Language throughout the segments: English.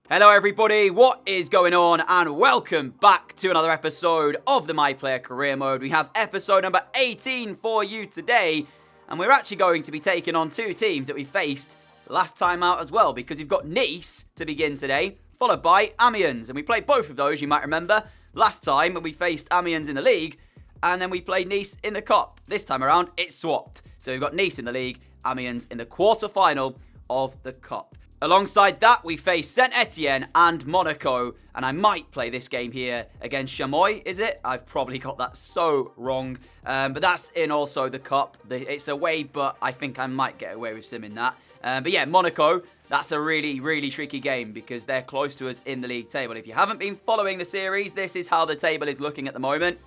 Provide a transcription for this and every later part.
Hello everybody, what is going on? And welcome back to another episode of the My Player Career Mode. We have episode number 18 for you today, and we're actually going to be taking on two teams that we faced last time out as well, because we've got Nice to begin today, followed by Amiens, and we played both of those, you might remember, last time when we faced Amiens in the league, and then we played Nice in the cup. This time around, it's swapped. So we've got Nice in the league, Amiens in the quarter-final of the cup. Alongside that, we face Saint Etienne and Monaco, and I might play this game here against Chamois, is it? I've probably got that so wrong, but that's in also the cup. It's away, but I think I might get away with simming that. But yeah, Monaco, that's a really, really tricky game because they're close to us in the league table. If you haven't been following the series, this is how the table is looking at the moment.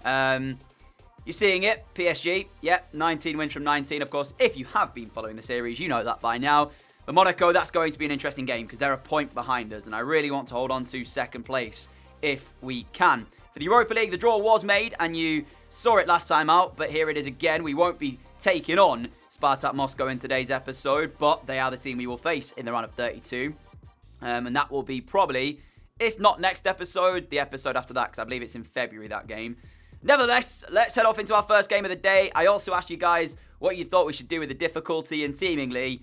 You're seeing it, PSG, yeah, 19 wins from 19, of course. If you have been following the series, you know that by now. But Monaco, that's going to be an interesting game because they're a point behind us, and I really want to hold on to second place if we can. For the Europa League, the draw was made, and you saw it last time out, but here it is again. We won't be taking on Spartak Moscow in today's episode, but they are the team we will face in the round of 32. And that will be probably, if not next episode, the episode after that, because I believe it's in February, that game. Nevertheless, let's head off into our first game of the day. I also asked you guys what you thought we should do with the difficulty, and seemingly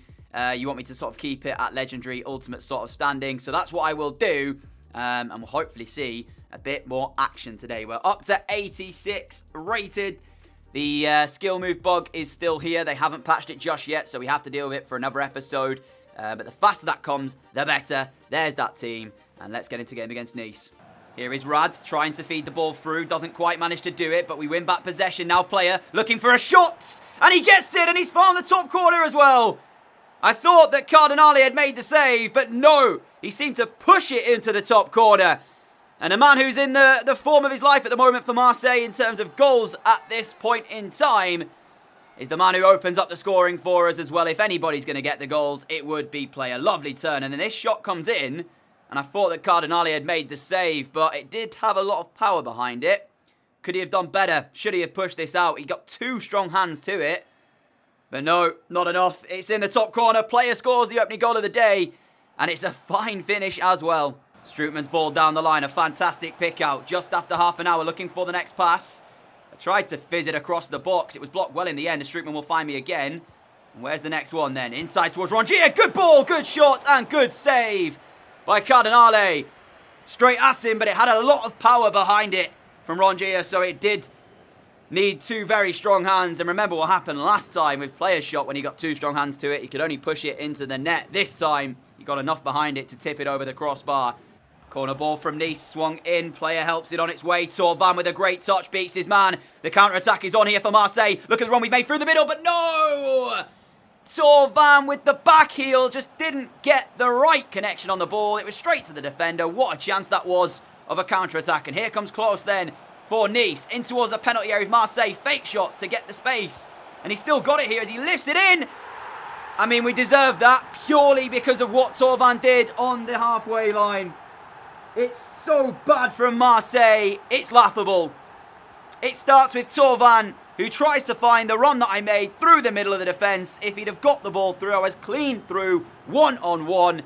you want me to sort of keep it at legendary ultimate sort of standing. So that's what I will do, and we'll hopefully see a bit more action today. We're up to 86 rated. The skill move bug is still here. They haven't patched it just yet, so we have to deal with it for another episode. But the faster that comes, the better. There's that team, and let's get into game against Nice. Here is Rad trying to feed the ball through. Doesn't quite manage to do it, but we win back possession. Now player looking for a shot, and he gets it, and he's found the top corner as well. I thought that Cardinale had made the save, but no. He seemed to push it into the top corner. And a man who's in the form of his life at the moment for Marseille in terms of goals at this point in time is the man who opens up the scoring for us as well. If anybody's going to get the goals, it would be player. Lovely turn. And then this shot comes in, and I thought that Cardinale had made the save, but it did have a lot of power behind it. Could he have done better? Should he have pushed this out? He got two strong hands to it. But no, not enough. It's in the top corner. Player scores the opening goal of the day. And it's a fine finish as well. Strootman's ball down the line. A fantastic pick out. Just after half an hour looking for the next pass. I tried to fizz it across the box. It was blocked well in the end. Strootman will find me again. And where's the next one then? Inside towards Rongier. Good ball, good shot, and good save by Cardinale. Straight at him, but it had a lot of power behind it from Rongier. So it did need two very strong hands. And remember what happened last time with player's shot when he got two strong hands to it. He could only push it into the net. This time, he got enough behind it to tip it over the crossbar. Corner ball from Nice, swung in. Player helps it on its way. Torvan with a great touch, beats his man. The counter-attack is on here for Marseille. Look at the run we've made through the middle, but no! Torvan with the back heel just didn't get the right connection on the ball. It was straight to the defender. What a chance that was of a counter-attack. And here comes close then for Nice, in towards the penalty area of Marseille. Fake shots to get the space. And he still got it here as he lifts it in. I mean, we deserve that purely because of what Torvan did on the halfway line. It's so bad from Marseille. It's laughable. It starts with Torvan, who tries to find the run that I made through the middle of the defence. If he'd have got the ball through, I was clean through, one-on-one.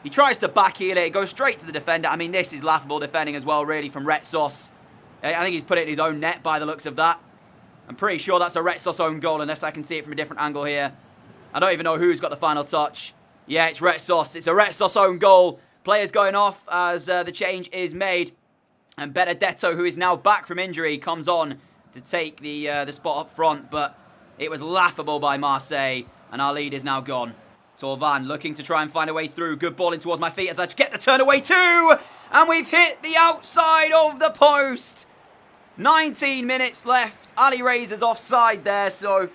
He tries to backheel it. It goes straight to the defender. I mean, this is laughable defending as well, really, from Retsos. I think he's put it in his own net by the looks of that. I'm pretty sure that's a Retsos own goal unless I can see it from a different angle here. I don't even know who's got the final touch. Yeah, it's Retsos. It's a Retsos own goal. Players going off as the change is made. And Benedetto, who is now back from injury, comes on to take the spot up front. But it was laughable by Marseille. And our lead is now gone. Torvan looking to try and find a way through. Good ball in towards my feet as I get the turn away too. And we've hit the outside of the post. 19 minutes left. Ali Razor's offside there, so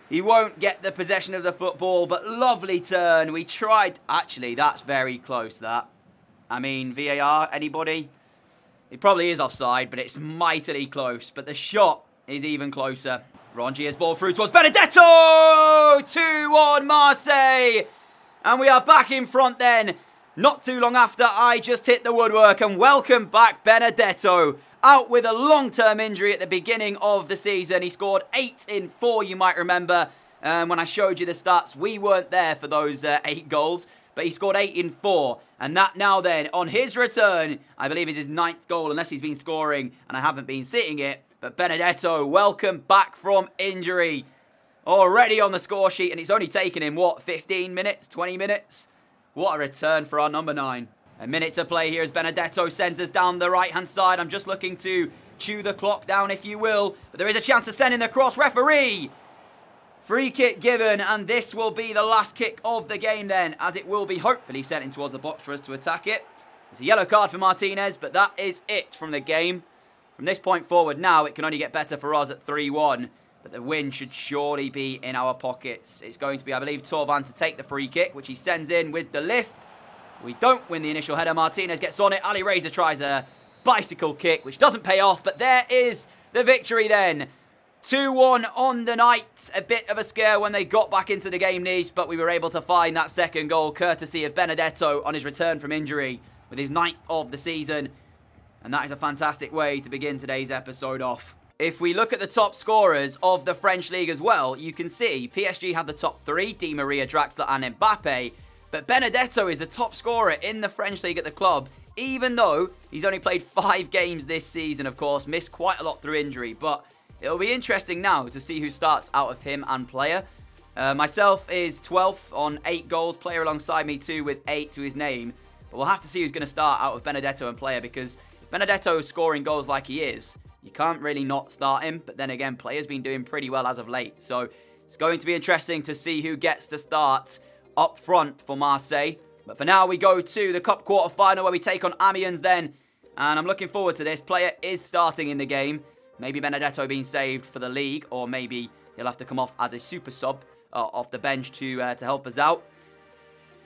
he won't get the possession of the football. But lovely turn. We tried. Actually, that's very close, that. I mean, VAR, anybody? It probably is offside, but it's mightily close. But the shot is even closer. Rongier's ball through towards Benedetto! 2-1 Marseille! And we are back in front then. Not too long after I just hit the woodwork. And welcome back Benedetto. Out with a long-term injury at the beginning of the season. He scored 8 in 4, you might remember. When I showed you the stats, we weren't there for those 8 goals. but he scored 8 in 4. And that now then, on his return, I believe is his 9th goal, unless he's been scoring, and I haven't been seeing it. But Benedetto, welcome back from injury. Already on the score sheet, and it's only taken him, what, 15 minutes, 20 minutes? What a return for our number 9. A minute to play here as Benedetto sends us down the right-hand side. I'm just looking to chew the clock down, if you will. But there is a chance to send in the cross. Referee! Free kick given, and this will be the last kick of the game then, as it will be hopefully sent in towards the box for us to attack it. It's a yellow card for Martinez, but that is it from the game. From this point forward now, it can only get better for us at 3-1. But the win should surely be in our pockets. It's going to be, I believe, Torvan to take the free kick, which he sends in with the lift. We don't win the initial header. Martinez gets on it. Ali Reza tries a bicycle kick, which doesn't pay off. But there is the victory then. 2-1 on the night. A bit of a scare when they got back into the game, Nice, but we were able to find that second goal, courtesy of Benedetto on his return from injury with his 9th of the season. And that is a fantastic way to begin today's episode off. If we look at the top scorers of the French League as well, you can see PSG have the top 3, Di Maria, Draxler and Mbappe. But Benedetto is the top scorer in the French League at the club, even though he's only played 5 games this season, of course, missed quite a lot through injury. But it'll be interesting now to see who starts out of him and player. Myself is 12th on 8 goals, player alongside me too with 8 to his name. But we'll have to see who's going to start out of Benedetto and player, because if Benedetto is scoring goals like he is, you can't really not start him. But then again, player's been doing pretty well as of late. So it's going to be interesting to see who gets to start up front for Marseille. But for now, we go to the Cup quarter-final where we take on Amiens then. And I'm looking forward to this. Player is starting in the game. Maybe Benedetto being saved for the league, or maybe he'll have to come off as a super sub off the bench to help us out.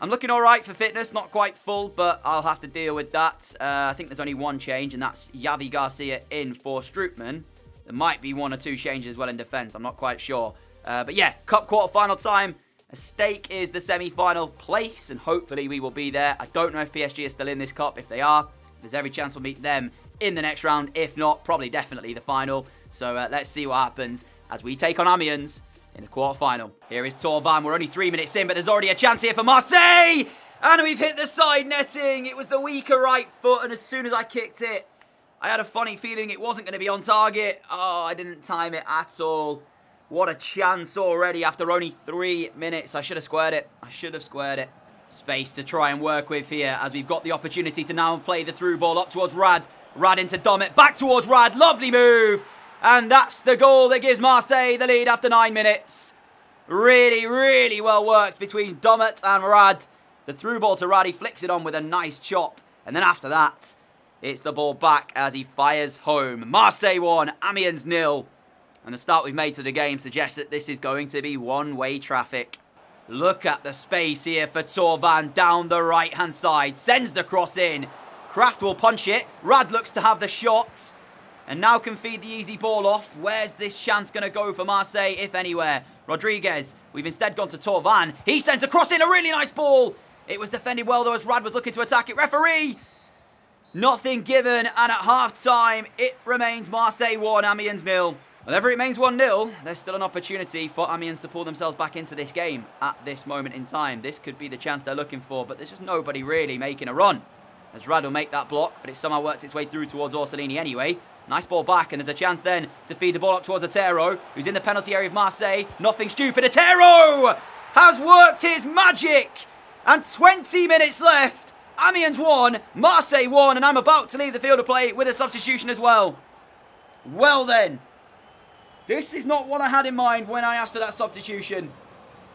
I'm looking all right for fitness, not quite full, but I'll have to deal with that. I think there's only one change, and that's Javi Garcia in for Strootman. There might be 1 or 2 changes as well in defence. I'm not quite sure. But yeah, Cup quarter-final time. A stake is the semi-final place, and hopefully we will be there. I don't know if PSG are still in this cup. If they are, there's every chance we'll meet them in the next round. If not, probably definitely the final. So let's see what happens as we take on Amiens in the quarter-final. Here is Torvan. We're only 3 minutes in, but there's already a chance here for Marseille! And we've hit the side netting. It was the weaker right foot, and as soon as I kicked it, I had a funny feeling it wasn't going to be on target. Oh, I didn't time it at all. What a chance already after only 3 minutes. I should have squared it. I should have squared it. Space to try and work with here as we've got the opportunity to now play the through ball up towards Rad. Rad into Domet. Back towards Rad. Lovely move. And that's the goal that gives Marseille the lead after 9 minutes. Really, really well worked between Domet and Rad. The through ball to Rad. He flicks it on with a nice chop. And then after that, it's the ball back as he fires home. Marseille 1, Amiens 0. And the start we've made to the game suggests that this is going to be one-way traffic. Look at the space here for Torvan down the right-hand side. Sends the cross in. Kraft will punch it. Rad looks to have the shot. And now can feed the easy ball off. Where's this chance going to go for Marseille, if anywhere? Rodriguez. We've instead gone to Torvan. He sends the cross in. A really nice ball. It was defended well, though, as Rad was looking to attack it. Referee! Nothing given. And at half-time, it remains Marseille 1, Amiens 0. Whenever it remains 1-0, there's still an opportunity for Amiens to pull themselves back into this game at this moment in time. This could be the chance they're looking for, but there's just nobody really making a run. As Rad will make that block, but it somehow worked its way through towards Orsolini anyway. Nice ball back, and there's a chance then to feed the ball up towards Otero, who's in the penalty area of Marseille. Nothing stupid. Otero has worked his magic! And 20 minutes left. Amiens 1, Marseille 1, and I'm about to leave the field of play with a substitution as well. Well then. This is not what I had in mind when I asked for that substitution.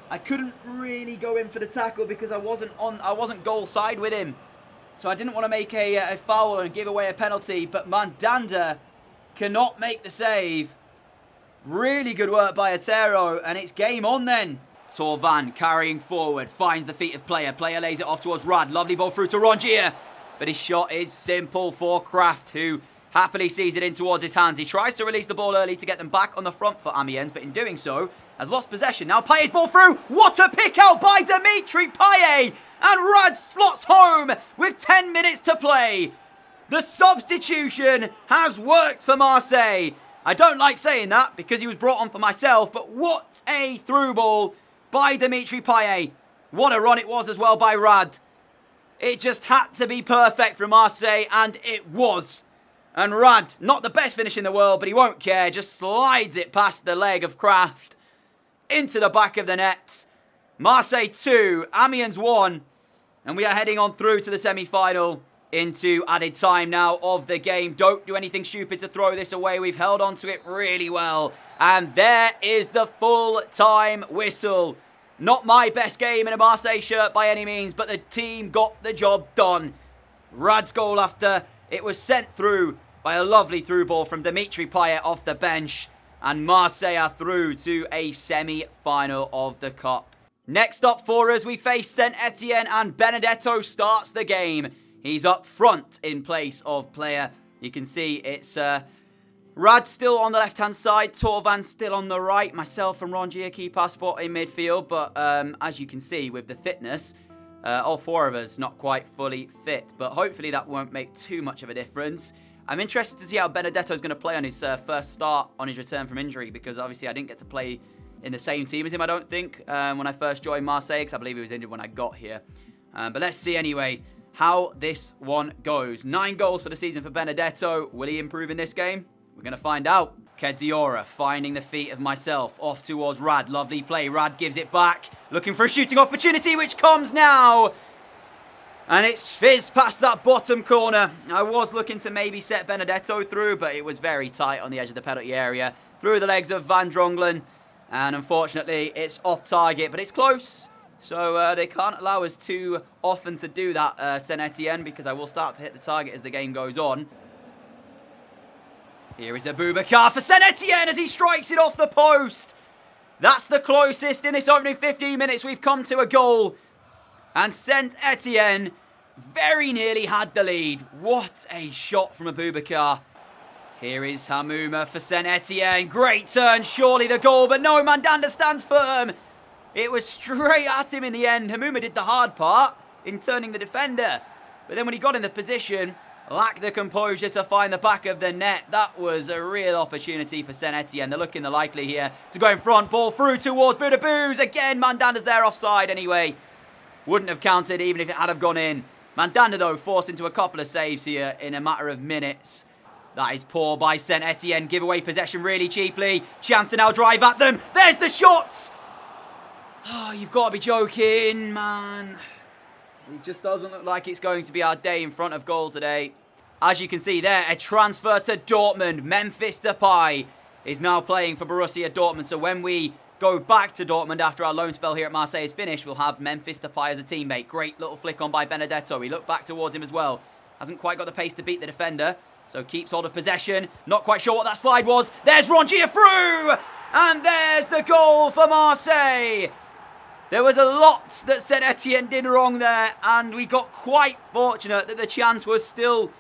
I couldn't really go in for the tackle because I wasn't goal side with him. So I didn't want to make a foul and give away a penalty. But Mandanda cannot make the save. Really good work by Otero. And it's game on then. Torvan carrying forward. Finds the feet of player. Player lays it off towards Rad. Lovely ball through to Rongier. But his shot is simple for Kraft, who happily sees it in towards his hands. He tries to release the ball early to get them back on the front for Amiens, but in doing so, has lost possession. Now Payet's ball through. What a pick out by Dimitri Payet. And Rad slots home with 10 minutes to play. The substitution has worked for Marseille. I don't like saying that because he was brought on for myself, but what a through ball by Dimitri Payet. What a run it was as well by Rad. It just had to be perfect from Marseille, and it was. And Rad, not the best finish in the world, but he won't care. Just slides it past the leg of Kraft into the back of the net. Marseille 2, Amiens 1. And we are heading on through to the semi-final into added time now of the game. Don't do anything stupid to throw this away. We've held on to it really well. And there is the full-time whistle. Not my best game in a Marseille shirt by any means, but the team got the job done. Rad's goal after it was sent through by a lovely through ball from Dimitri Payet off the bench. And Marseille are through to a semi-final of the Cup. Next up for us, we face Saint Etienne, and Benedetto starts the game. He's up front in place of player. You can see it's Rad still on the left-hand side, Torvan still on the right, myself and Rongier keep our spot in midfield. But as you can see with the fitness, all four of us not quite fully fit. But hopefully that won't make too much of a difference. I'm interested to see how Benedetto's going to play on his first start on his return from injury, because obviously I didn't get to play in the same team as him, I don't think, when I first joined Marseille, because I believe he was injured when I got here. But let's see anyway how this one goes. 9 goals for the season for Benedetto. Will he improve in this game? We're going to find out. Kedziora finding the feet of myself. Off towards Rad. Lovely play. Rad gives it back. Looking for a shooting opportunity, which comes now. And it's fizzed past that bottom corner. I was looking to maybe set Benedetto through, but it was very tight on the edge of the penalty area. Through the legs of Van Drongelen. And unfortunately, it's off target, but it's close. So they can't allow us too often to do that, Saint Etienne, because I will start to hit the target as the game goes on. Here is Abubakar for Saint Etienne as he strikes it off the post. That's the closest in this opening 15 minutes we've come to a goal. And Saint Etienne very nearly had the lead. What a shot from Abubakar. Here is Hamouma for Saint Etienne. Great turn, surely the goal, but no, Mandanda stands firm. It was straight at him in the end. Hamouma did the hard part in turning the defender. But then when he got in the position, lacked the composure to find the back of the net. That was a real opportunity for Saint Etienne. They're looking the likely here to go in front. Ball through towards Boudebouz. Again, Mandanda's there offside anyway. Wouldn't have counted even if it had have gone in. Mandanda, though, forced into a couple of saves here in a matter of minutes. That is poor by Saint Etienne. Give away possession really cheaply. Chance to now drive at them. There's the shots! Oh, you've got to be joking, man. It just doesn't look like it's going to be our day in front of goal today. As you can see there, a transfer to Dortmund. Memphis Depay is now playing for Borussia Dortmund. So when we go back to Dortmund after our loan spell here at Marseille is finished, we'll have Memphis Depay as a teammate. Great little flick on by Benedetto. He looked back towards him as well. Hasn't quite got the pace to beat the defender. So keeps hold of possession. Not quite sure what that slide was. There's Rongier through! And there's the goal for Marseille. There was a lot that Saint Etienne did wrong there, and we got quite fortunate that the chance was still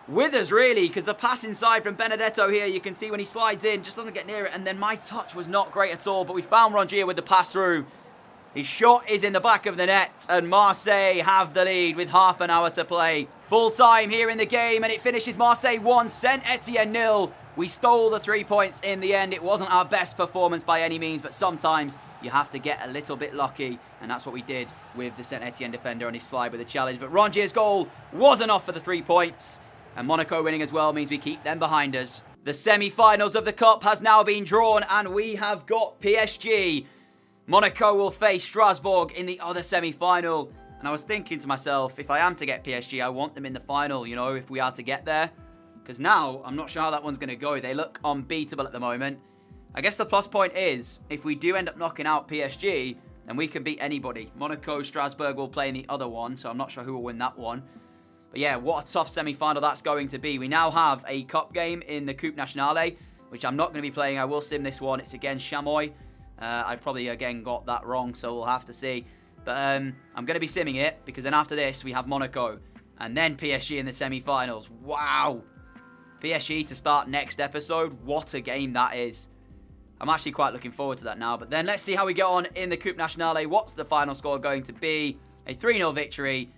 with us, really, because the pass inside from Benedetto here, you can see when he slides in, just doesn't get near it, and then my touch was not great at all, but we found Rongier with the pass through. His shot is in the back of the net, and Marseille have the lead with half an hour to play. Full time here in the game, and it finishes Marseille 1, Saint Etienne 0. We stole the 3 points in the end. It wasn't our best performance by any means, but sometimes you have to get a little bit lucky, and that's what we did with the Saint Etienne defender on his slide with a challenge. But Rongier's goal was enough for the 3 points, and Monaco winning as well means we keep them behind us. The semi-finals of the Cup has now been drawn, and we have got PSG. Monaco will face Strasbourg in the other semi-final. And I was thinking to myself, if I am to get PSG, I want them in the final, you know, if we are to get there. Because now, I'm not sure how that one's going to go. They look unbeatable at the moment. I guess the plus point is, if we do end up knocking out PSG, then we can beat anybody. Monaco, Strasbourg will play in the other one, so I'm not sure who will win that one. But yeah, what a tough semi-final that's going to be. We now have a cup game in the Coupe Nationale, which I'm not going to be playing. I will sim this one. It's against Chamois. I've probably, again, got that wrong, so we'll have to see. But I'm going to be simming it, because then after this, we have Monaco. And then PSG in the semi-finals. Wow! PSG to start next episode. What a game that is. I'm actually quite looking forward to that now. But then let's see how we get on in the Coupe Nationale. What's the final score going to be? A 3-0 victory,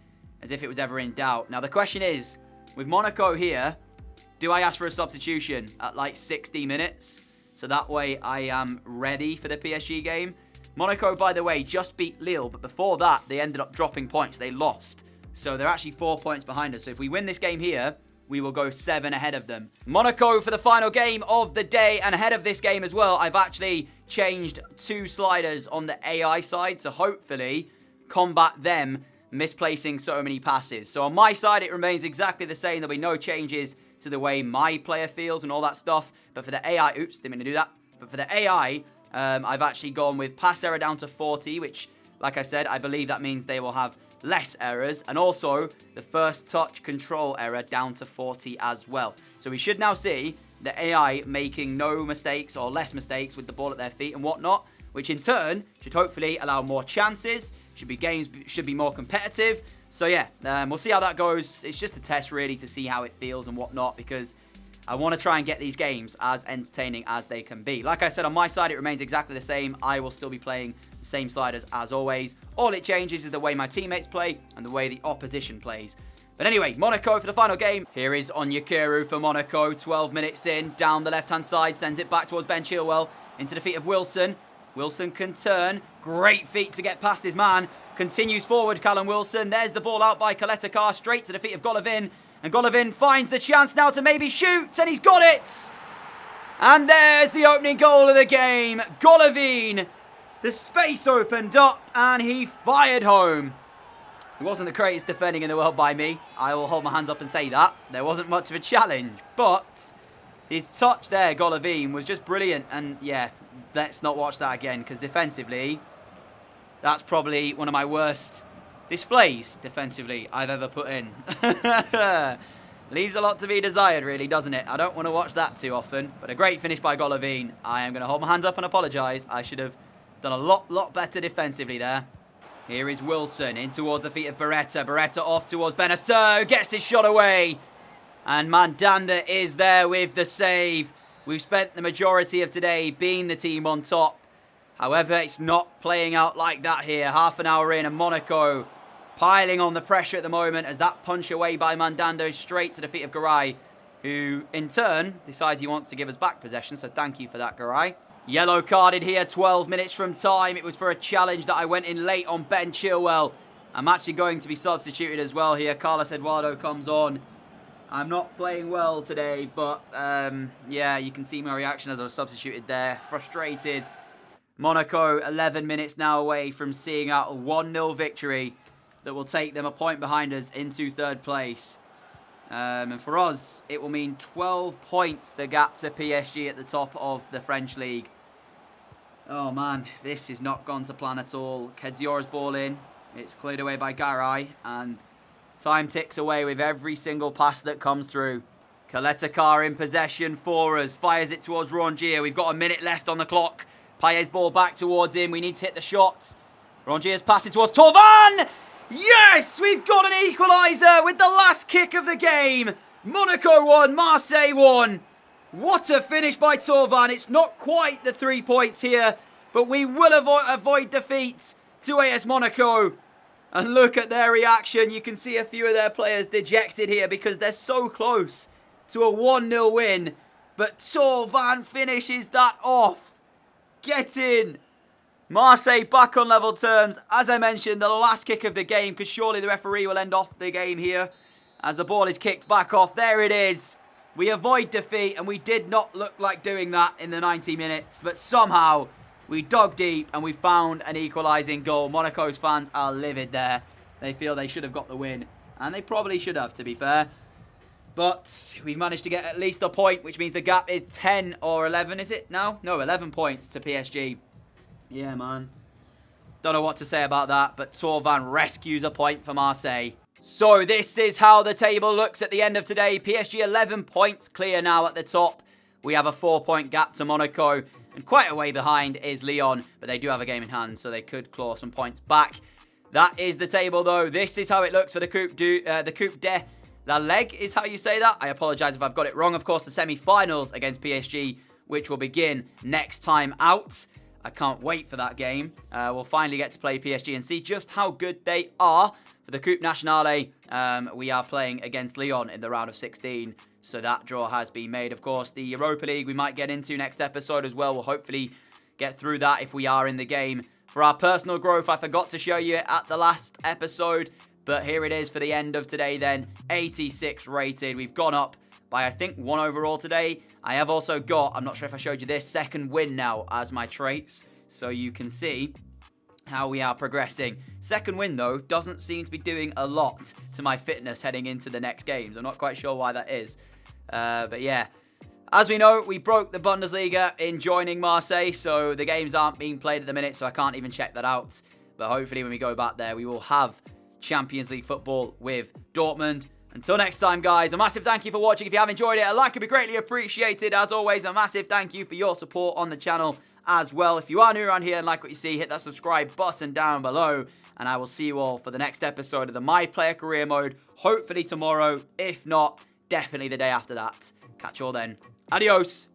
as if it was ever in doubt. Now, the question is, with Monaco here, do I ask for a substitution at like 60 minutes? So that way I am ready for the PSG game. Monaco, by the way, just beat Lille, but before that, they ended up dropping points. They lost. So they're actually 4 points behind us. So if we win this game here, we will go 7 ahead of them. Monaco for the final game of the day. And ahead of this game as well, I've actually changed 2 sliders on the AI side to hopefully combat them misplacing so many passes. So on my side, it remains exactly the same. There'll be no changes to the way my player feels and all that stuff. But for the AI, oops, didn't mean to do that. But for the AI, I've actually gone with pass error down to 40, which, like I said, I believe that means they will have less errors, and also the first touch control error down to 40 as well. So we should now see the AI making no mistakes or less mistakes with the ball at their feet and whatnot, which in turn should hopefully allow more chances. Games should be more competitive. So yeah, we'll see how that goes. It's just a test really to see how it feels and whatnot, because I want to try and get these games as entertaining as they can be. Like I said, on my side, it remains exactly the same. I will still be playing the same sliders as always. All it changes is the way my teammates play and the way the opposition plays. But anyway, Monaco for the final game. Here is Onyekuru for Monaco. 12 minutes in, down the left-hand side. Sends it back towards Ben Chilwell. Into the feet of Wilson. Wilson can turn. Great feet to get past his man. Continues forward, Callum Wilson. There's the ball out by Kaletakar. Straight to the feet of Golovin. And Golovin finds the chance now to maybe shoot. And he's got it. And there's the opening goal of the game. Golovin. The space opened up and he fired home. It wasn't the greatest defending in the world by me. I will hold my hands up and say that. There wasn't much of a challenge. But his touch there, Golovin, was just brilliant. And yeah, let's not watch that again, because defensively, that's probably one of my worst displays defensively I've ever put in. Leaves a lot to be desired, really, doesn't it? I don't want to watch that too often. But a great finish by Golovin. I am going to hold my hands up and apologise. I should have done a lot better defensively there. Here is Wilson in towards the feet of Barretta. Barretta off towards Benacer. Gets his shot away. And Mandanda is there with the save. We've spent the majority of today being the team on top. However, it's not playing out like that here. Half an hour in and Monaco piling on the pressure at the moment as that punch away by Mandanda is straight to the feet of Garay, who in turn decides he wants to give us back possession. So thank you for that, Garay. Yellow carded here, 12 minutes from time. It was for a challenge that I went in late on Ben Chilwell. I'm actually going to be substituted as well here. Carlos Eduardo comes on. I'm not playing well today, but yeah, you can see my reaction as I was substituted there. Frustrated. Monaco, 11 minutes now away from seeing out a 1-0 victory that will take them a point behind us into third place. And for us, it will mean 12 points, the gap to PSG at the top of the French league. Oh man, this has not gone to plan at all. Kedziora's ball in. It's cleared away by Garay. And time ticks away with every single pass that comes through. Kaletakar in possession for us. Fires it towards Rongier. We've got a minute left on the clock. Payet's ball back towards him. We need to hit the shots. Rongier's passing towards Torvan. Yes! We've got an equaliser with the last kick of the game. Monaco won. Marseille won. What a finish by Torvan. It's not quite the 3 points here, but we will avoid defeat to AS Monaco. And look at their reaction. You can see a few of their players dejected here because they're so close to a 1-0 win. But Torvan finishes that off. Get in. Marseille back on level terms. As I mentioned, the last kick of the game, because surely the referee will end off the game here as the ball is kicked back off. There it is. We avoid defeat, and we did not look like doing that in the 90 minutes. But somehow, we dug deep, and we found an equalising goal. Monaco's fans are livid there. They feel they should have got the win. And they probably should have, to be fair. But we've managed to get at least a point, which means the gap is 10 or 11, is it now? No, 11 points to PSG. Yeah, man. Don't know what to say about that, but Torvan rescues a point for Marseille. So this is how the table looks at the end of today. PSG 11 points clear now at the top. We have a 4-point gap to Monaco. And quite a way behind is Lyon, but they do have a game in hand, so they could claw some points back. That is the table, though. This is how it looks for the Coupe de la Ligue is how you say that. I apologise if I've got it wrong. Of course, the semi-finals against PSG, which will begin next time out. I can't wait for that game. We'll finally get to play PSG and see just how good they are. For the Coupe Nationale, we are playing against Lyon in the round of 16. So that draw has been made. Of course, the Europa League we might get into next episode as well. We'll hopefully get through that if we are in the game. for our personal growth. I forgot to show you it at the last episode, but here it is for the end of today then. 86 rated. We've gone up by, I think, 1 overall today. I have also got, I'm not sure if I showed you this, second win now as my traits. So you can see how we are progressing. Second win, though, doesn't seem to be doing a lot to my fitness heading into the next games. I'm not quite sure why that is. But yeah, as we know, we broke the Bundesliga in joining Marseille, so the games aren't being played at the minute, so I can't even check that out. But hopefully when we go back there, we will have Champions League football with Dortmund. Until next time, guys, a massive thank you for watching. If you have enjoyed it, a like would be greatly appreciated. As always, a massive thank you for your support on the channel as well. If you are new around here and like what you see, hit that subscribe button down below. And I will see you all for the next episode of the My Player Career Mode. Hopefully tomorrow. If not, definitely the day after that. Catch you all then. Adios.